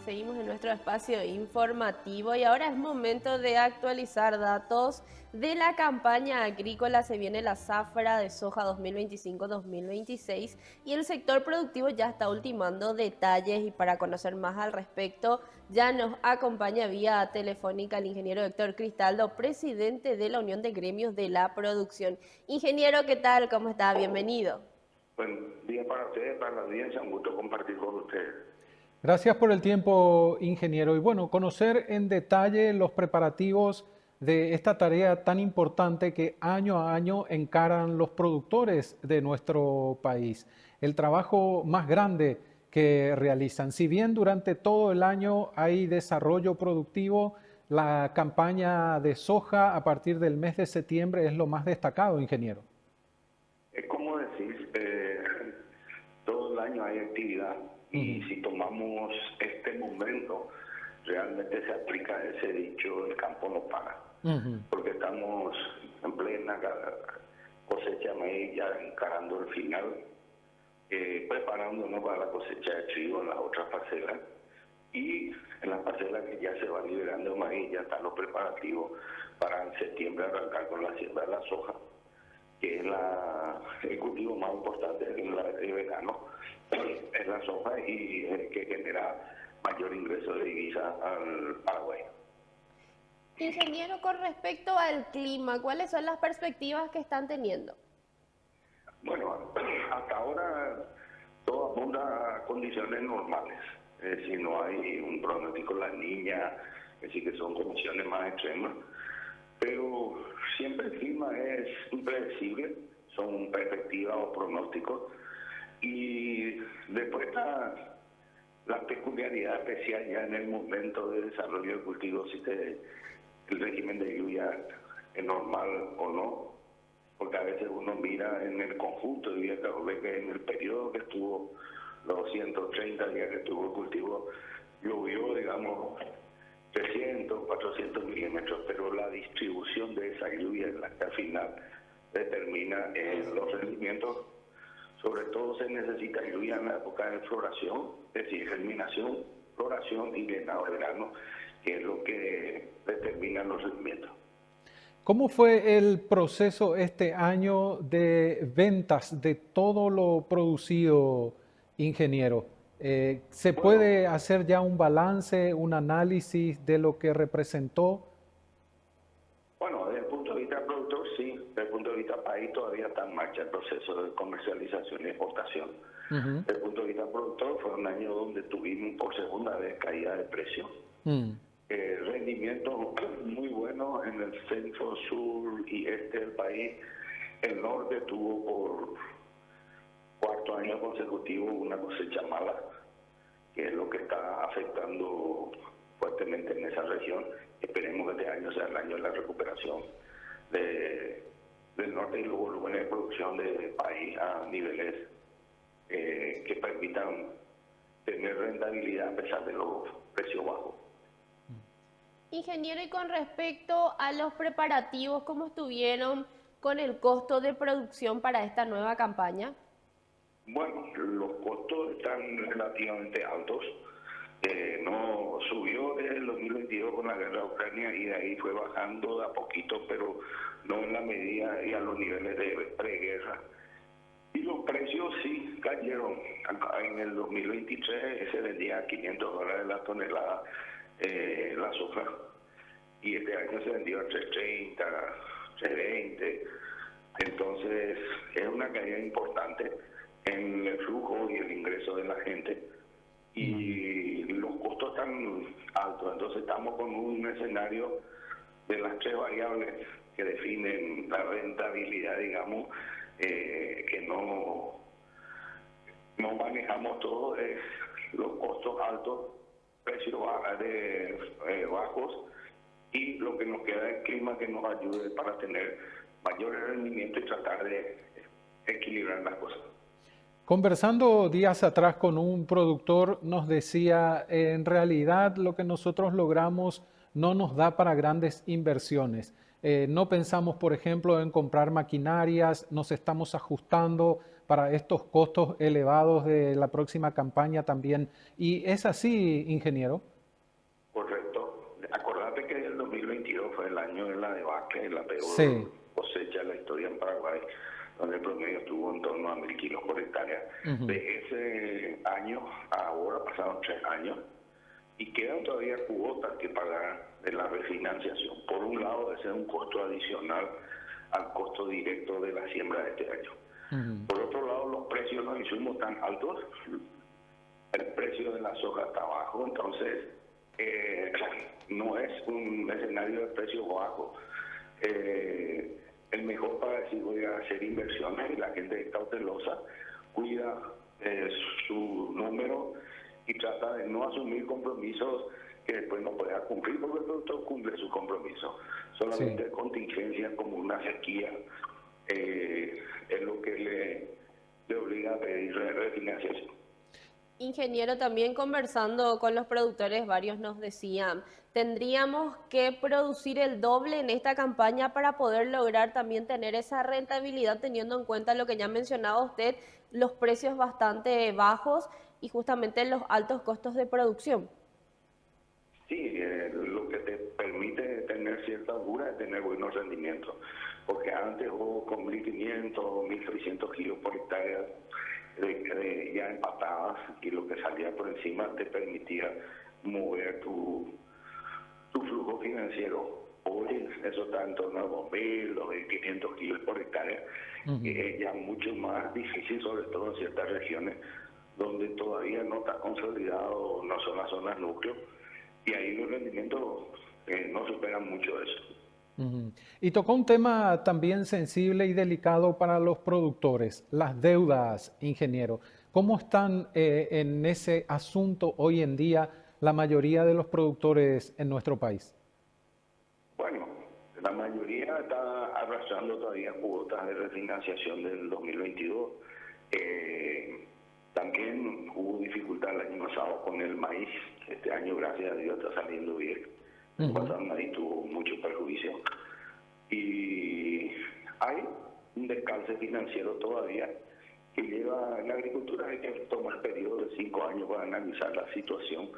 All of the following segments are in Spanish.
Seguimos en nuestro espacio informativo y ahora es momento de actualizar datos de la campaña agrícola. Se viene la zafra de soja 2025-2026 y el sector productivo ya está ultimando detalles, y para conocer más al respecto ya nos acompaña vía telefónica el ingeniero Héctor Cristaldo, presidente de la Unión de Gremios de la Producción. Ingeniero, ¿qué tal? ¿Cómo está? Bienvenido. Buen día para ustedes, para la audiencia, un gusto compartir con ustedes. Gracias por el tiempo, ingeniero. Y bueno, conocer en detalle los preparativos de esta tarea tan importante que año a año encaran los productores de nuestro país. El trabajo más grande que realizan. Si bien durante todo el año hay desarrollo productivo, la campaña de soja a partir del mes de septiembre es lo más destacado, ingeniero. Como decís, todo el año hay actividad y si tomamos este momento, realmente se aplica ese dicho, el campo no para, porque estamos en plena cosecha de maíz, ya encarando el final, preparándonos para la cosecha de trigo en las otras parcelas, y en las parcelas que ya se van liberando de maíz ya están los preparativos para en septiembre arrancar con la siembra de la soja, que es el cultivo más importante del verano, es la soja, y es el que genera mayor ingreso de divisa al Paraguay. Ingeniero, con respecto al clima, ¿cuáles son las perspectivas que están teniendo? Bueno, hasta ahora todo apunta a condiciones normales. Es decir, no hay un pronóstico La Niña, es decir, que son condiciones más extremas. Pero siempre el clima es impredecible, son perspectivas o pronósticos. Y después está la peculiaridad especial ya en el momento de desarrollo del cultivo, si el régimen de lluvia es normal o no, porque a veces uno mira en el conjunto de lluvia, ve que en el periodo que estuvo, los 130 días que estuvo el cultivo, llovió, digamos, 300, 400 milímetros, pero la distribución de esa lluvia es la que al final determina los rendimientos. Sobre todo se necesita lluvia en la época de floración, es decir, germinación, floración y llenado de verano, que es lo que determina los rendimientos. ¿Cómo fue el proceso este año de ventas de todo lo producido, ingeniero? ¿Se puede hacer ya un balance, un análisis de lo que representó? Bueno, desde el punto de vista del productor, sí. Desde el punto de vista del país todavía está en marcha el proceso de comercialización y exportación. Desde el punto de vista del productor fue un año donde tuvimos por segunda vez caída de precio. Rendimientos muy buenos en el centro, sur y este del país. El norte tuvo por cuarto año consecutivo una cosecha mala, que es lo que está afectando fuertemente en esa región. Esperemos que este año sea el año de la recuperación del norte y los volúmenes de producción del país a niveles que permitan tener rentabilidad a pesar de los precios bajos. Ingeniero, y con respecto a los preparativos, ¿cómo estuvieron con el costo de producción para esta nueva campaña? Bueno, los costos están relativamente altos. No subió desde el 2022 con la guerra de Ucrania y de ahí fue bajando de a poquito, pero no en la medida y a los niveles de preguerra. Y los precios sí cayeron. En el 2023 se vendía a $500 la tonelada la soja, y este año se vendió a 330, 320. Entonces es una caída importante en el flujo y el ingreso de la gente, y los costos están altos. Entonces estamos con un escenario de las tres variables que definen la rentabilidad, digamos, que no manejamos todo, es los costos altos, precios bajos, y lo que nos queda es clima que nos ayude para tener mayores rendimientos y tratar de equilibrar las cosas. Conversando días atrás con un productor, nos decía, en realidad lo que nosotros logramos no nos da para grandes inversiones. No pensamos, por ejemplo, en comprar maquinarias, nos estamos ajustando para estos costos elevados de la próxima campaña también. ¿Y es así, ingeniero? Correcto. Acordate que el 2022 fue el año de la debacle, la Sí. peor cosecha de la historia en Paraguay, donde el promedio estuvo en torno a 1.000 kilos por hectárea. Ujú. De ese año a ahora pasaron 3 años y quedan todavía cuotas que pagar de la refinanciación. Por un lado, ese es un costo adicional al costo directo de la siembra de este año. Ujú. Por otro lado, los precios de los insumos tan altos, el precio de la soja está bajo, entonces no es un escenario de precios bajos. El mejor para decir voy a hacer inversiones y la gente es cautelosa, cuida su número y trata de no asumir compromisos que después no pueda cumplir, porque el productor cumple su compromiso. Solamente Sí. contingencias como una sequía es lo que le obliga a pedir refinanciación. Ingeniero, también conversando con los productores, varios nos decían, tendríamos que producir el doble en esta campaña para poder lograr también tener esa rentabilidad, teniendo en cuenta lo que ya mencionaba usted, los precios bastante bajos y justamente los altos costos de producción. Sí, lo que te permite tener cierta holgura es tener buenos rendimientos, porque antes vos con 1.500 o 1.600 kilos por hectárea ya empatabas y lo que salía por encima te permitía mover tu flujo financiero. Hoy eso está en torno a 2.000 o 2.500 kilos por hectárea, que es ya mucho más difícil, sobre todo en ciertas regiones donde todavía no está consolidado, no son las zonas núcleo, y ahí los rendimientos no superan mucho eso. Ujú. Y tocó un tema también sensible y delicado para los productores, las deudas, ingeniero. ¿Cómo están en ese asunto hoy en día la mayoría de los productores en nuestro país? Bueno, la mayoría está arrastrando todavía cuotas de refinanciación del 2022. También hubo dificultad el año pasado con el maíz. Este año, gracias a Dios, está saliendo bien. El año Ujú. pasado el maíz tuvo mucho perjuicio. Y hay un descalce financiero todavía que lleva en la agricultura. Hay que tomar periodo de 5 años para analizar la situación,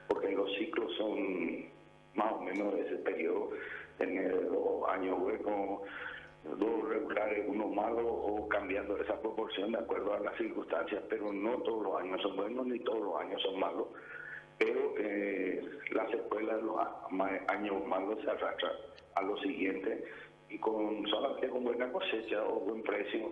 porque los ciclos son más o menos de ese periodo, tener 2 años huecos, 2 regulares, 1 malo, o cambiando esa proporción de acuerdo a las circunstancias, pero no todos los años son buenos ni todos los años son malos, pero las secuelas de los años malos se arrastran a lo siguiente, y solamente con buena cosecha o buen precio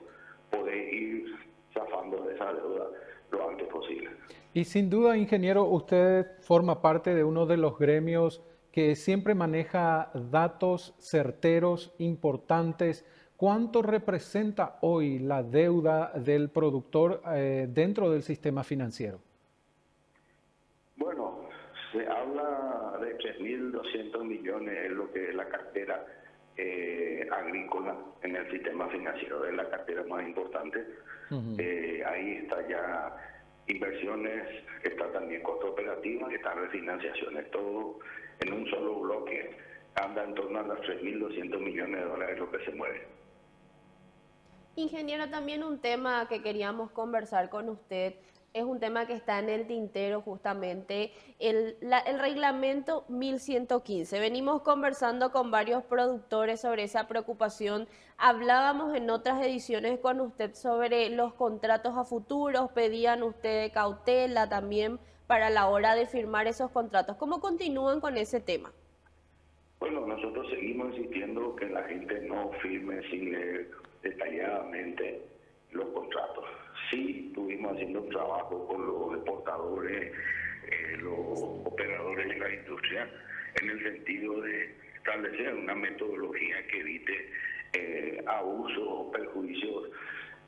podés ir zafando de esa deuda lo antes posible. Y sin duda, ingeniero, usted forma parte de uno de los gremios que siempre maneja datos certeros, importantes. ¿Cuánto representa hoy la deuda del productor dentro del sistema financiero? Bueno, se habla de 3.200 millones, es lo que es la cartera agrícola en el sistema financiero, es la cartera más importante. Ujú. Ahí está ya inversiones, está también costo operativo y está refinanciaciones, todo en un solo bloque. Anda en torno a los 3.200 millones de dólares lo que se mueve. Ingeniero, también un tema que queríamos conversar con usted es un tema que está en el tintero justamente, el reglamento 1115. Venimos conversando con varios productores sobre esa preocupación. Hablábamos en otras ediciones con usted sobre los contratos a futuros, pedían usted cautela también para la hora de firmar esos contratos. ¿Cómo continúan con ese tema? Bueno, nosotros seguimos insistiendo que la gente no firme sin leer detalladamente los contratos. Sí, estuvimos haciendo un trabajo con los exportadores, los operadores de la industria, en el sentido de establecer una metodología que evite abusos o perjuicios,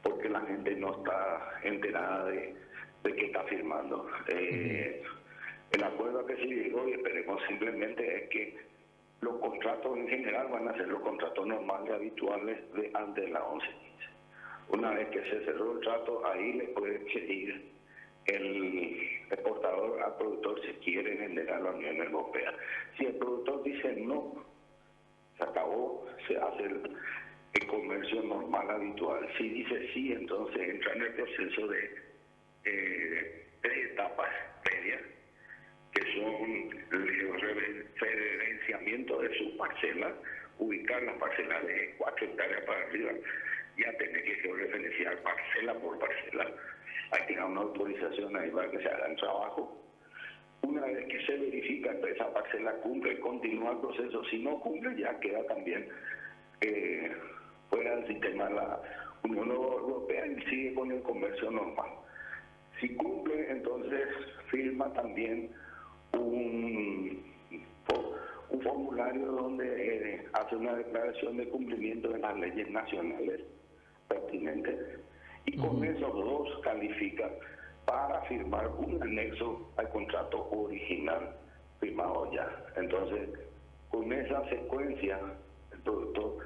porque la gente no está enterada de qué está firmando. El acuerdo a que se llegó, y esperemos simplemente, es que los contratos en general van a ser los contratos normales, habituales de antes de la 1115. Una vez que se cerró el trato, ahí le puede exigir el exportador al productor si quiere vender a la Unión Europea. Si el productor dice no, se acabó, se hace el comercio normal habitual. Si dice sí, entonces entra en el proceso de 3 etapas previas, que son el referenciamiento de sus parcelas, ubicar las parcelas de 4 hectáreas para arriba, ya tener que georreferenciar parcela por parcela. Hay que dar una autorización ahí para que se haga el trabajo. Una vez que se verifica que esa parcela cumple, continúa el proceso. Si no cumple, ya queda también fuera del sistema de la Unión Europea y sigue con el comercio normal. Si cumple, entonces firma también un formulario donde hace una declaración de cumplimiento de las leyes nacionales pertinentes, y con esos dos califica para firmar un anexo al contrato original firmado ya. Entonces, con esa secuencia, el productor,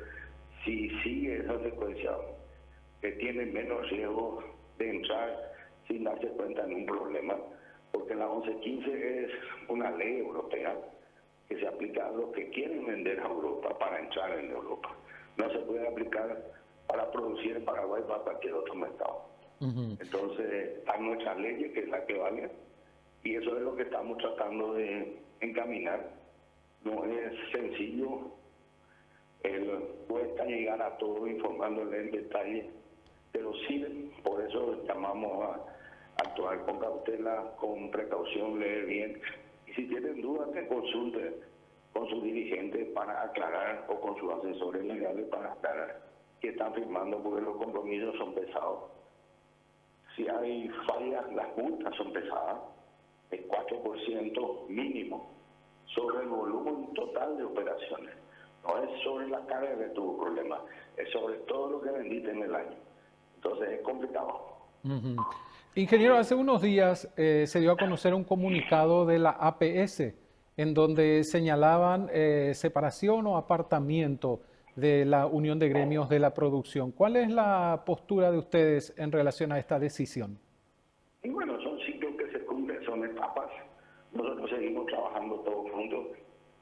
si sigue esa secuencia, que tiene menos riesgo de entrar sin darse cuenta en un problema, porque la 1115 es una ley europea que se aplica a los que quieren vender a Europa para entrar en Europa. No se puede aplicar para producir en Paraguay para cualquier otro mercado. Entonces, están nuestras leyes, que es la que vale, y eso es lo que estamos tratando de encaminar. No es sencillo, cuesta llegar a todo informándole en detalle, pero sí, por eso llamamos a actuar con cautela, con precaución, leer bien, y si tienen dudas que consulten con sus dirigentes para aclarar, o con sus asesores legales para aclarar que están firmando, porque los compromisos son pesados. Si hay fallas, las multas son pesadas, el 4% mínimo sobre el volumen total de operaciones. No es sobre la carga que tuvo problemas, es sobre todo lo que vendiste en el año. Entonces es complicado. Ingeniero, hace unos días se dio a conocer un comunicado de la APS en donde señalaban separación o apartamiento de la Unión de Gremios de la Producción. ¿Cuál es la postura de ustedes en relación a esta decisión? Y bueno, son ciclos que se cumplen, son etapas. Nosotros seguimos trabajando todos juntos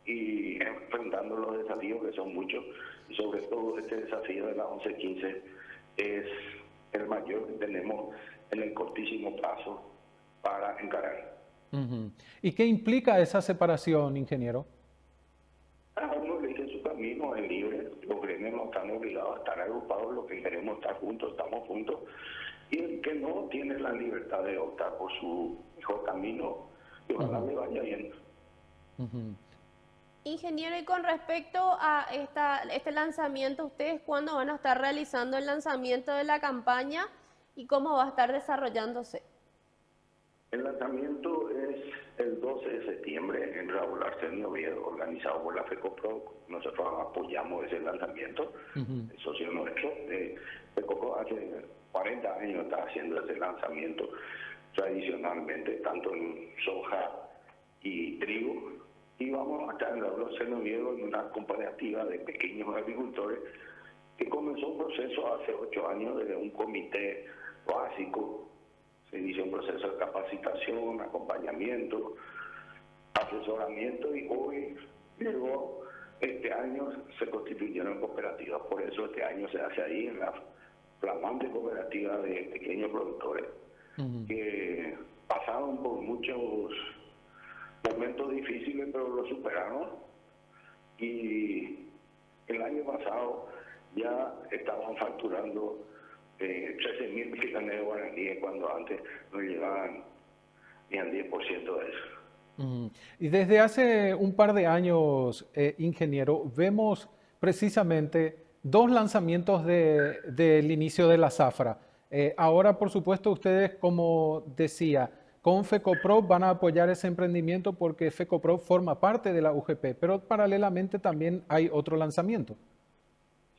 y enfrentando los desafíos, que son muchos, y sobre todo este desafío de la 1115 es el mayor que tenemos en el cortísimo plazo para encarar. ¿Y qué implica esa separación, ingeniero? Cada uno elige su camino, es libre. Los gremios no están obligados a estar agrupados, los que queremos estar juntos, estamos juntos. Y el que no tiene la libertad de optar por su mejor camino, y ojalá le vaya bien. Ingeniero, y con respecto a este lanzamiento, ¿ustedes cuándo van a estar realizando el lanzamiento de la campaña y cómo va a estar desarrollándose? El lanzamiento es el 12 de septiembre en Raúl Arsenio Oviedo, organizado por la FECOPRO. Nosotros apoyamos ese lanzamiento, el socio nuestro. FECOPRO hace 40 años está haciendo ese lanzamiento tradicionalmente, tanto en soja y trigo. Y vamos a estar en Raúl Arsenio Oviedo en una comparativa de pequeños agricultores que comenzó un proceso hace 8 años desde un comité básico. Se inició un proceso de capacitación, acompañamiento, asesoramiento, y hoy llegó este año, se constituyeron cooperativas. Por eso este año se hace ahí en la flamante cooperativa de pequeños productores que pasaron por muchos momentos difíciles, pero lo superaron, y el año pasado ya estaban facturando 13.000 mexicanos de guaraníes, cuando antes no llegaban ni al 10% de eso. Y desde hace un par de años, ingeniero, vemos precisamente 2 lanzamientos del inicio de la zafra. Ahora, por supuesto, ustedes, como decía, con FECOPRO van a apoyar ese emprendimiento porque FECOPRO forma parte de la UGP, pero paralelamente también hay otro lanzamiento.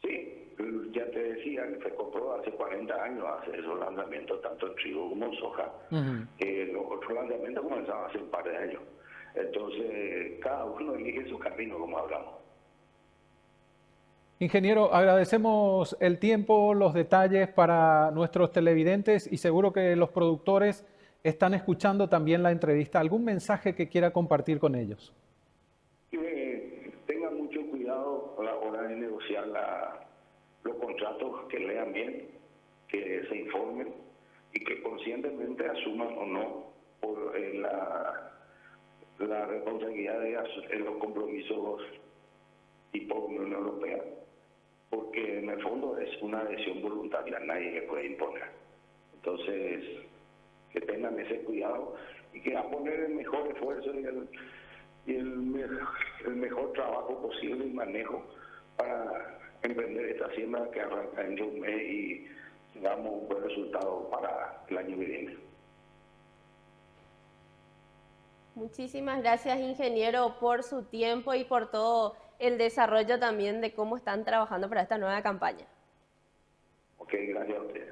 Sí, ya te decía, el FECOPRO hace 40 años hace esos lanzamientos, tanto en trigo como en soja. Los otros lanzamientos comenzaron hace un par de años. Entonces, cada uno elige su camino, como hablamos. Ingeniero, agradecemos el tiempo, los detalles para nuestros televidentes, y seguro que los productores están escuchando también la entrevista. ¿Algún mensaje que quiera compartir con ellos? Que tengan mucho cuidado a la hora de negociar los contratos, que lean bien, que se informen y que conscientemente asuman o no por la responsabilidad de los compromisos tipo Unión Europea, porque en el fondo es una adhesión voluntaria, nadie le puede imponer. Entonces, que tengan ese cuidado y que a poner el mejor esfuerzo el mejor trabajo posible y manejo para emprender esta siembra que arranca en un mes y tengamos un buen resultado para el año que viene. Muchísimas gracias, ingeniero, por su tiempo y por todo el desarrollo también de cómo están trabajando para esta nueva campaña. Ok, gracias a usted.